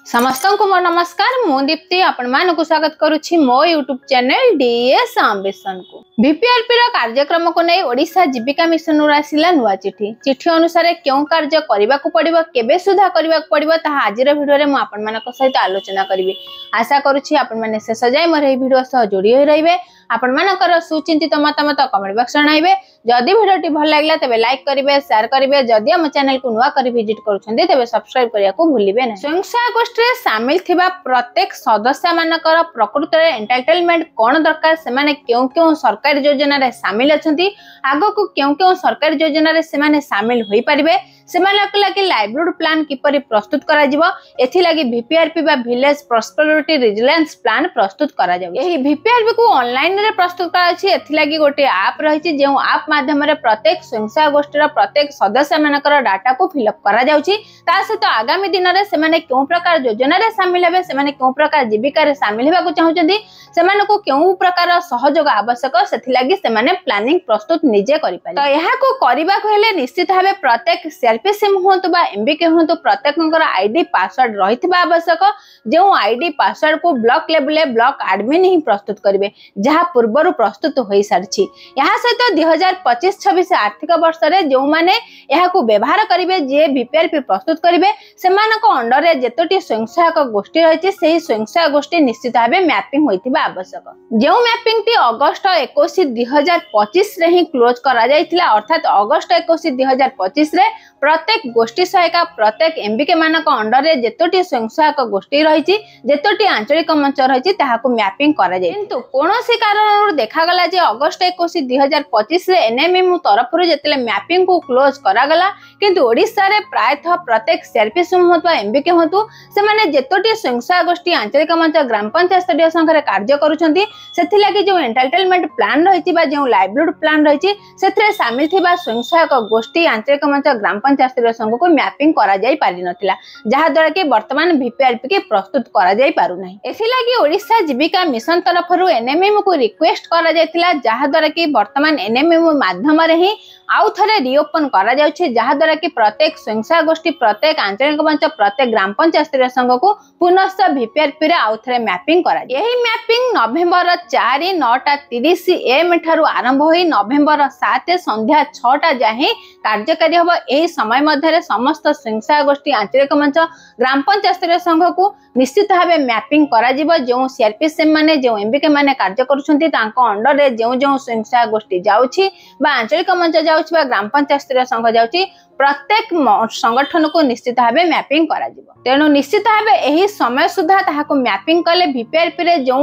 समस्त को मो नमस्कार मु दीप्ति आपण मानक स्वागत करुछि मो यूट्यूब चैनल डीएस आंबिशन को। बीपीआरपी रा कार्यक्रम को नै ओडिशा जीविका मिशन रो आसिला नुवा चिठी अनुसार क्यों कार्य करबा को पड़िबो केबे सुधा करबा को पड़िबो ता आजिर वीडियो रे मु आपण मानक सहित आलोचना करबी। आशा करुछि आपण माने शेष जाय मोर ए वीडियो सह जोड़ी होई रहिबे। आपण मानकर सुचिंतित मतामत कमेंट बॉक्स जणाइबे। जदि वीडियोटी भल लागला तबे लाइक करिवे शेयर करिवे। जदि हम चैनल को नुवा करी विजिट करूछन्ते तबे सब्सक्राइब करिया को भूलिबे नै। स्वयं सहायक गोष्ठी रे शामिल थिबा प्रत्येक सदस्य मानकर प्रकृत रे एंटाइटलमेंट कोन दरकार सेमाने क्यों सरकारी योजना रे शामिल अछंती आगो को क्यों सरकारी योजना रे सेमाने शामिल होई परिबे सेमानक लागि लाइवलीहुड प्लान किपरि प्रस्तुत करा जिवो एथि लागि बीपीआरपी बा विलेज प्रॉस्पेरिटी रेजिलिएंस प्लान प्रस्तुत करा जाउ। एही बीपीआरपी को ऑनलाइन रे प्रस्तुत करा अछि। एथि लागि गोटे ऐप रहिछि जे ऐप माध्यम रे प्रत्येक स्वयं सहायक गोष्ठी रा प्रत्येक सदस्य मानकर डाटा को फिलअप करा जाउछि। ता सहित आगामी दिन रे सेमाने क्यों प्रकार योजना रे शामिल हेबे सेमाने क्यों प्रकार जीविका रे शामिल हेबा को चाहुछन्ती सेमाने को क्यों प्रकार सहयोग आवश्यक सेथि लागि सेमाने प्लानिंग प्रस्तुत निजे करि पारे। तो एहा को करबा को हेले निश्चित भाबे प्रत्येक सेल्फी सिम होंतु बा एमबीके होंतु प्रत्येककर आईडी पासवर्ड रहितबा आवश्यक। जो आईडी पासवर्ड को ब्लॉक लेवल ब्लॉक एडमिन ही प्रस्तुत करिवे जहा पूर्वरु प्रस्तुत होई सारछि। यहाँ सहित 2025-26 आर्थिक वर्ष रे जो माने एहा को व्यवहार करिवे जे बीपीआरपी प्रस्तुत करिवे सेमानक अंडर रे जेतोटी स्वयं सहायक गोष्ठी रहिछि सेही स्वयं सहायक गोष्ठी निश्चित भाबे मैपिंग होइतिबा आवश्यक। जो मैपिंग टी अगस्त 21 2025 रे ही क्लोज करा जायतिला अर्थात अगस्त 21 2025 रे प्रत्येक गोष्ठी सहायिका प्रत्येक एमबीके मानक अंडर रे जेतोटी स्वयं सहायक गोष्ठी रहिछि जेतोटी आंचलिक मंच रहिछि ताहाको मैपिंग करा जाय। किंतु कोनोसी कारणरु देखा गला जे अगस्त 21 2025 रे एनएमएम तरफरु जेतले मैपिंग को क्लोज करा गला किंतु ओडिसा रे प्रायतः प्रत्येक सेल्फी सुम होतबा एमबीके होतु से माने जेतोटी स्वयं सहायक गोष्ठी आंचलिक मंच ग्राम पंचायत स्तरीय संघरे कार्य करूछन्ती सेथि लागि जो एंटाइटलमेंट प्लान रहिछि बा जो लाइवलीहुड प्लान रहिछि सेथरे शामिल थिबा स्वयं सहायक गोष्ठी आंचलिक मंच ग्राम पंचायत स्तरीय संघ को मैपिंग करा जाय पारि नथिला जहा द्वारा कि वर्तमान बीपीआरपी के प्रस्तुत करा जाय पारु नाही। एथि लागि ओडिशा जीविका मिशन तरफरु एनएमएम को रिक्वेस्ट करा जायतिला जहा द्वारा कि वर्तमान एनएमएम माध्यम रे ही आउ थरे रिओपन करा जाउछि जहा द्वारा कि प्रत्येक स्वयं सहायक गोष्ठी प्रत्येक आंचलिक मंच प्रत्येक ग्राम पंचायत स्तरीय संघ को पुनः बीपीआरपी रे आउ थरे मैपिंग करा जाय। एही मैपिंग नवेम्बर 4 9:30 AM ठारू आरंभ होई नवेम्बर 7 संध्या 6टा जाहि कार्यकारी हबो। एही समय मध्य समस्त स्वयं सहायक गोष्ठी आंचलिक मंच ग्राम पंचायत स्तरीय संघ को निश्चित भावे मैपिंग करा जिवो। जो सीआरपी सेम माने जो एमबीके माने कार्य करूछन्ती तांको अंडर रे जो स्वयं सहायक गोष्ठी जाउछि बा आंचलिक मंच जाउछि बा ग्राम पंचायत स्तरीय संघ जाउछि प्रत्येक संगठन को निश्चित भावे मैपिंग करा जिवो। तेणु निश्चित भावे एही समय सुधा ताहाको मैपिंग कले बीपीआरपी रे जो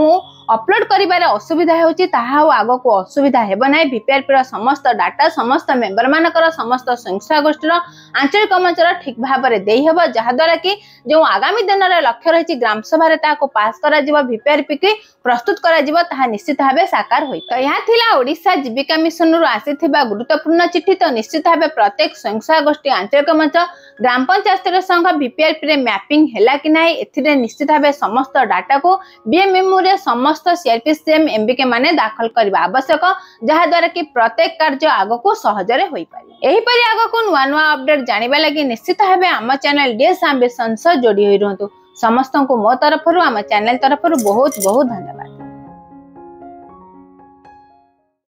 अपलोड करिबारे असुविधा होउछि ताहा आगो को असुविधा हेबो नै। बीपीआरपी रा समस्त डाटा समस्त मेंबर मानकर समस्त स्वयं सहायक गोष्ठी रा आंचलिक मंच रा ठीक भाबरे देई हेबो जहा द्वारा कि जो आगामी दिन रे लक्ष्य रहिछि ग्राम सभा रे ताको पास करा जिवो बीपीआरपी के प्रस्तुत करा जिवो ताहा निश्चित भाबे साकार होई। तो यहा थिला ओडिशा जीविका मिशन रु आसीथिबा गुरुत्वपूर्ण चिट्ठी। तो निश्चित भाबे प्रत्येक स्वयं सहायक गोष्ठी आंचलिक मंच ग्राम पंचायत स्तरीय संघ बीपीआरपी रे मैपिंग हैला कि नै एथिरे निश्चित भाबे समस्त डाटा को बीएमएम रे समस्त सीआरपी सेम एमबीके माने दाखल करबा आवश्यक जहा द्वारा कि प्रत्येक कार्य आगो को सहजरे होई पारे। एही परि आगो को नुवा अपडेट जानिबा लागि निश्चित भाबे हम चैनल डीएस आंबिशन से जोड़ी होई रहंतु। समस्त को मो तरफरु हम चैनल तरफरु बहुत बहुत धन्यवाद।